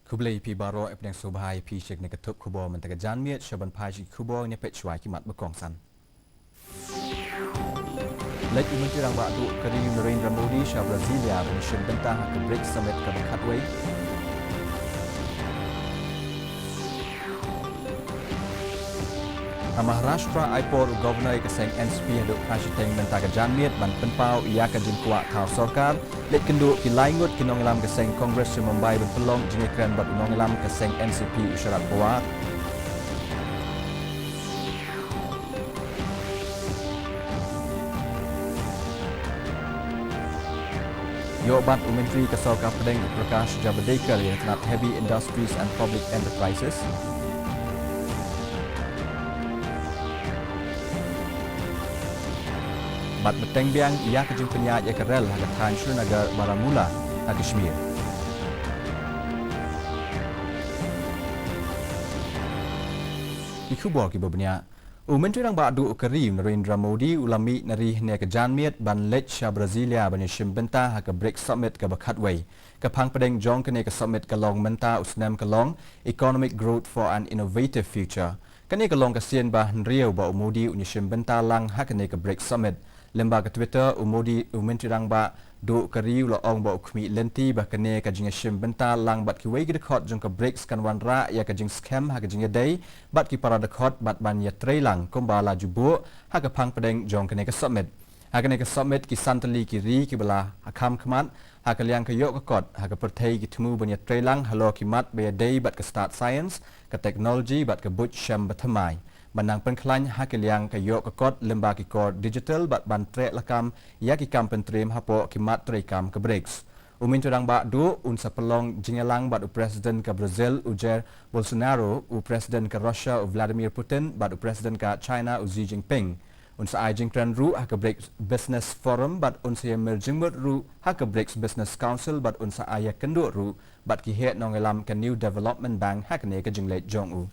Kublai pi baro epdeng subhai pi shek ne katup kubo mentega janmiet shaban paji kubo ne pet shwai kimat bekongsan. Lek Menteri Rang Batu Keri Narendra Modi Shah Brasilia menyusun bentang ke BRICS Summit ke Bekatway. Maharashtra Aipor Governor Keseng NCP Haduk Prashiteng Bentang ke Janmiet Ban Penpau Ia ke Jinkuak Tau Sorkar Lek Kenduk Ki Laingut Ki Nongilam Keseng Kongres Mumbai Ban Pelong Jingikren Bat Nongilam Keseng NCP Usyarat Pawar. Yobat Menteri Kesorkar Pedeng Prakash Javadekar yang tenat Heavy Industries and Public Enterprises. Bat Beteng Biang ia kejung penyat ia kerel hagat Han Srinagar Baramulla Kashmir. Ikubor ki bebenyak Menteri Rang Batu Keri Narendra Modi ulami nari ne ke Janmiet ban lech Shah Brasilia ban shim benta ha ke BRICS Summit ke Bekatway. Ke pang pedeng jong ke ne ke Summit ke long menta usnam ke long Economic Growth for an Innovative Future. Ke ne ke long ke sien bah nriau ba Modi unyishim benta lang ha ke ne ke BRICS Summit. Lembaga Twitter Modi Menteri Rang Batu Keri ulaong ba ukmi lenti bah ke ne ke jingishim benta lang bat ki wei ke dekot jong ke BRICS kan wan ra ya ke jing scam ha ke jing day bat ki para dekot bat ban ya trailang kumbala jubu ha ke pang pedeng jong ke ne ke Summit. Ha ke ne ke Summit ki santali ki ri ki bala hakam kemat ha ke liang ke yok ke kot ha ke pertai ki temu ban ya trailang halo ki mat be day bat ke start science ke teknologi bat ke but syam batamai. Bandang pengklan ha ke liang ke yok ke kot lemba ki kor digital bat ban trek lakam ya ki kam pentrim hapo ki mat trekam ke BRICS. Menteri Rang Batu unsa pelong jingelang bat Presiden ke Brazil Jair Bolsonaro Presiden ke Russia Vladimir Putin bat Presiden ke China Xi Jinping. Unsa ai jingkran ru ha ke BRICS Business Forum bat unsa emerging ru ha ke BRICS Business Council bat unsa ai kenduk ru bat ki het nongelam ke New Development Bank ha ke ne ke jinglet jong u.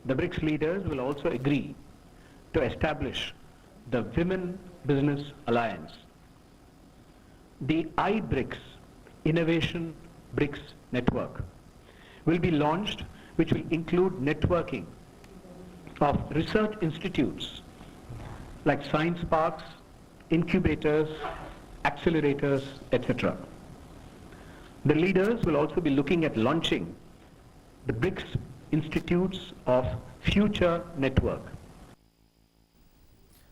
The BRICS leaders will also agree to establish the Women Business Alliance. The iBRICS Innovation BRICS Network will be launched, which will include networking of research institutes like science parks, incubators, accelerators, etc. The leaders will also be looking at launching the BRICS Institutes of Future Network.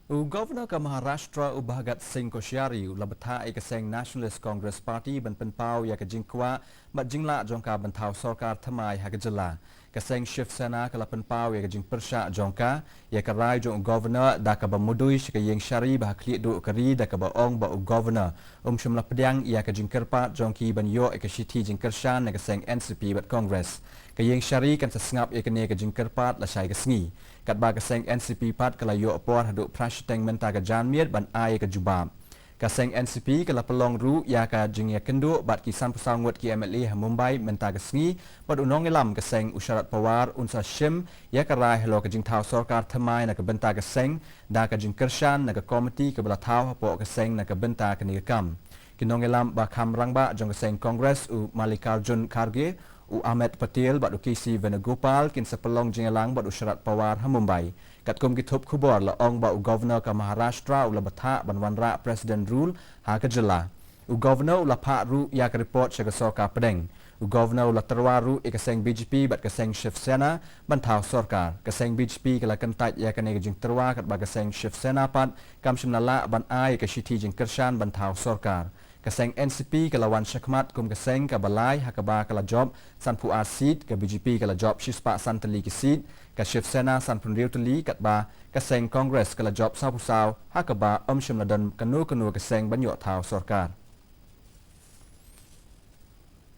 Governor ke Maharashtra Bhagat Singh Koshyari labata ke Seng Nationalist Congress Party ban penpau ya ke jingkwa bat jingla jongka bantau sarkar thamai ha ke jela ke Seng Shiv Sena ke la penpau ya ke jing persya jongka ya ke rai jong governor da ke bamudui ke yeng syari bah kli du keri da ke baong ba governor shimla pedang ya ke jingkerpa jongki ban yo ke shiti jingkershan ke Seng NCP bat Congress ke yeng syari kan sesngap ya ke ne ke jingkerpat la syai ke sngi kat ba ke Seng NCP pat ke la yo apor haduk prashiteng menta ke janmiet ban ai ke jubab ke Seng NCP ke la pelong ru ya ke jing ya kenduk bat ki san pesangut ki MLA Mumbai menta ke sngi bat unong elam ke Seng usyarat pawar unsa shim ya ke rai helo ke jing tau sarkar thamai na ke benta ke Seng da ke jing kershan na ke komiti ke bela tau hapo ke Seng na ke benta ke ni kam kinong elam ba kham rangba jong ke Seng Congress Malikarjun Kharge Ahmed Patel bat Khasi Venugopal kin sepelong jingelang bat usyarat pawar ha Mumbai kat kum kitup khubor la ong ba governor ka Maharashtra ula batha ban wanra president rule ha ke jela governor ula pha ru ya ke report se ke sarkar pedeng governor ula terwaru ke Seng BJP bat ke Seng Shiv Sena ban thau sarkar ke Seng BJP ke la kentat ya ke ne jing terwa kat ba ke Seng Shiv Sena pat kam shimnala ban ai ke shiti jing kershan ban thau sarkar ke Seng NCP ke lawan syakmat kum ke Seng ke balai hakaba ke la job san pu seat ke BJP ke la job shispa san teli ke seat ke Shiv Sena san pun riu teli kat ba ke Seng Congress ke la job sau pusau hakaba shimladan kanu ke Seng banyo thau sarkar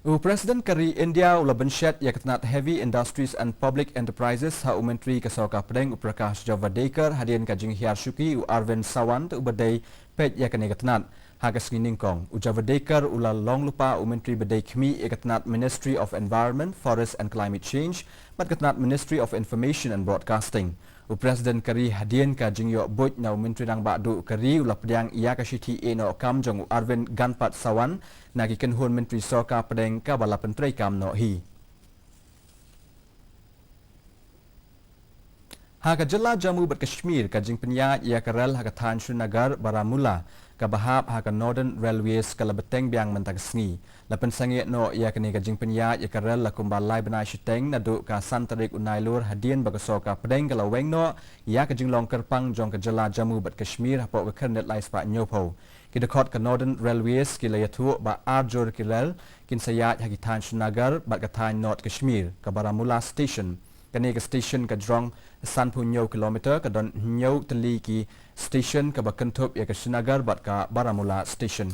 Presiden Kari India ula bencet ia ketenat Heavy Industries and Public Enterprises ha Menteri Kesoka Pedeng Prakash Javadekar hadian kajing hiar syuki Arvind Sawant ubadai pej ia kene ketenat ha kesngining kong Javadekar ula long lupa Menteri Bedai Khmi ia ketenat Ministry of Environment, Forest and Climate Change bat ketenat Ministry of Information and Broadcasting. Presiden Kari hadian kajing yo boj na Menteri Rang Badu Kari ula pedang ia ka CTA no kam jong Arvind Ganpat Sawan nagi kenhun Menteri Soka Pedeng ka bala pentrai kam no hi. Ha ka jela Jammu bat Kashmir kajing penya ia karel ha ka Than Srinagar Baramula ka bahap ha ka Northern Railways ka labeteng biang mentag sngi. Lapen sangi no ia kini kajing penya ia karel la kumbalai benai shiteng na du ka santarik unailur hadian baga Soka Pedeng ka laweng no ia kajing long kerpang jong ka jela Jammu bat Kashmir ha po ka kernet lai spa nyopo. Kidakot ke Northern Railways kila yatu ba arjur kilal kin sayat hagi Than Srinagar bat ka Than North Kashmir ka Baramula Station. Kani ke station ka drong sanpu nyo kilometer ka don nyo teli ki station ka bakentup ya ke Srinagar bat ka Baramula Station.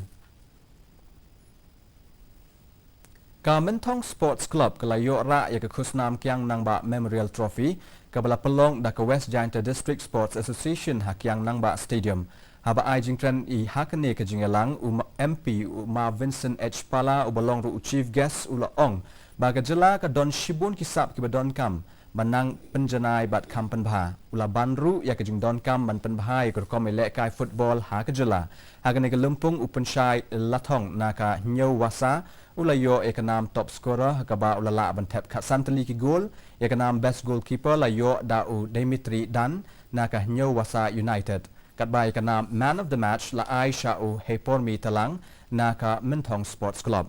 Ka Mentong Sports Club ka layo ra ya ke khusnam kyang nang ba Memorial Trophy ka bala pelong da ka West Giant District Sports Association ha kyang nang ba stadium. Haba ai jingtran I hakane ke jingelang MP Ma Vincent H Pala ubalong ru chief guest ula ong baga jela ka don shibun kisap ki badon kam banang penjanai bat kam penbha ula banru ya ke jing don kam ban penbha ko kom elek kai football ha ke jela hakane ke lumpung upenshai lathong naka nyau wasa ula yo ekanam top scorer ka ba ula la ban tap khat santali ki goal ekanam best goalkeeper la yo da u Dimitri Dan naka nyau wasa United. Katbay ka na man of the match la ai Shao Hepormi Talang na ka Mentong Sports Club.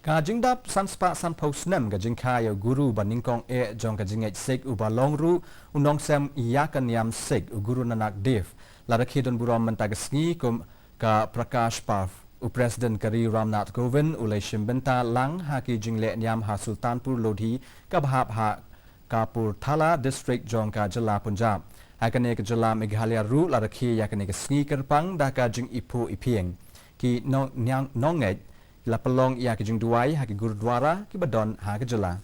Ka jingdap sanspa sanpau snem ka jingkaya guru baningkong jong ka jingej sek ubalong ru unong sem iyakan yam sek guru Nanak Dev la rakhidon buram mentagasngi kum ka Prakash Parv. Presiden Kari Ramnath Kovind ulai shimbenta lang haki jingle nyam ha Sultanpur Lodhi ka bahap ha Kapur Thala District jong ka jela Punjab. Hakane ka jela Meghalaya ru la rakhi yakane ka sngi kerpang da ka jing ipu ipieng ki nongej la pelong ya ki jing duai haki gurdwara ki badon ha ka jela.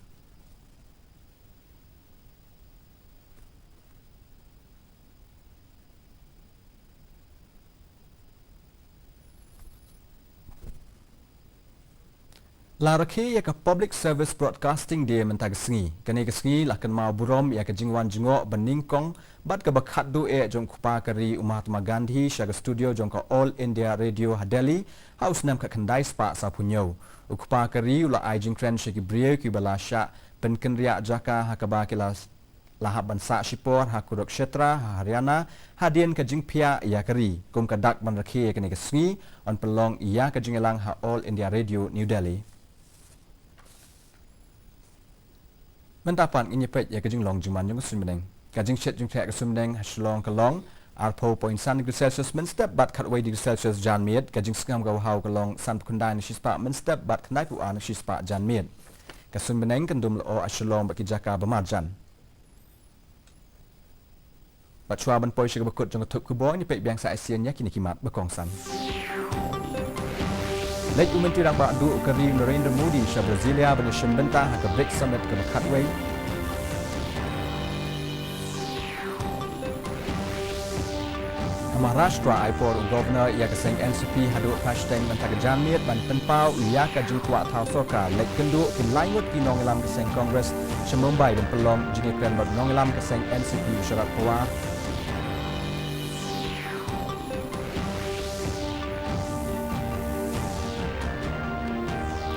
La rakhi ya ka Public Service Broadcasting Day mentag sngi kani ka sngi la kan mau burom ya ka jingwan jingo beningkong bat ka bakhat du jong kupa Kari Mahatma Gandhi shaga studio jong ka All India Radio Delhi house nam ka khandai spa sa punyo kupa Kari ula ai jing trend shiki brio ki bala sha penken ria jaka ha ka ba kilas lahab bansa shipor ha kurok kshetra ha Haryana hadien ka jingpia ya Kari kum ka dak ban rakhi kani ka sngi on pelong ya ka jingelang ha All India Radio New Delhi. Mentapan ini pet ya kajing long juman jong sumbeneng kajing shet jong thak sumbeneng Shillong kalong arpo point san degree Celsius men step bat khat way degree Celsius jan miet kajing skam gau hau kalong san kundai na shispa men step bat khnai pu an shispa jan miet ka sumbeneng kandum lo Shillong bat ki jaka bamarjan bat chwa ban poi shik bakut jong thuk ku boy ni pet biang sa ASEAN ya kini kimat bakong san. Lek Menteri Rang Badu Kari Narendra Modi sha Brasilia ban shimbenta ha ka BRICS summit ka khatway. Maharashtra Aipor Governor ya ka seng NCP hadu hashtag mentag janmiet ban penpau ya ka jingkwa thau soka lek kendu kin laingut ki nongelam ka seng Congress sha Mumbai dan pelong jingikran bat nongelam ka seng NCP syarat pawa.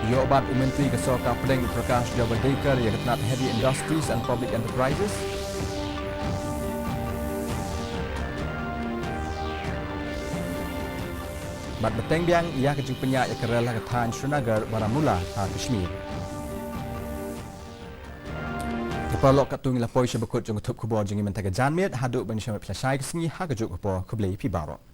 Yo obat Menteri Kesoka Pedeng Prakash Javadekar yang ketenat Heavy Industries and Public Enterprises. Bat beteng biang ia kejing penyak yang kerela ke Than Srinagar Baramula ha Kashmir. Kepalok katung lapoi syabakut jong tup kubor jengi mentega janmiet haduk ban syamat plasai kesengi ha kejuk kubor kublai pi barok.